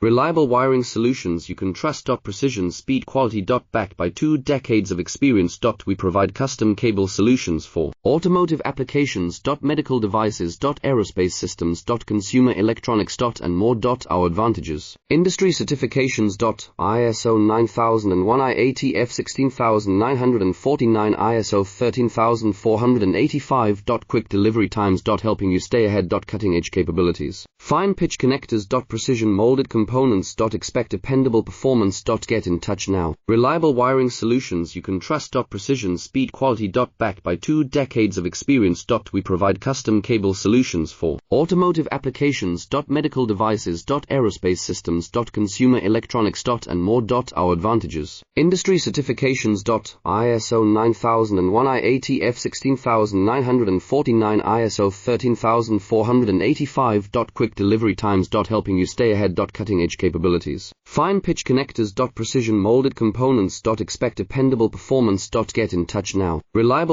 Reliable wiring solutions you can trust. Precision, speed, quality. Backed by 2 decades of experience. We provide custom cable solutions for automotive applications. Medical devices. Aerospace systems. Consumer electronics. And more. Our advantages: industry certifications. ISO 9001, IATF 16949, ISO 13485. Quick delivery times. Helping you stay ahead. Cutting edge capabilities. Fine pitch connectors. Precision molded components. Expect dependable performance. Get in touch now. Reliable wiring solutions you can trust. Precision, speed, quality. Backed by 2 decades of experience. We provide custom cable solutions for automotive applications. Medical devices. Aerospace systems. Consumer electronics. And more. Our advantages: industry certifications. ISO 9001, IATF 16949, ISO 13485. Quick delivery times. Helping you stay ahead. Cutting edge capabilities. Fine pitch connectors. Precision molded components. Expect dependable performance. Get in touch now. Reliable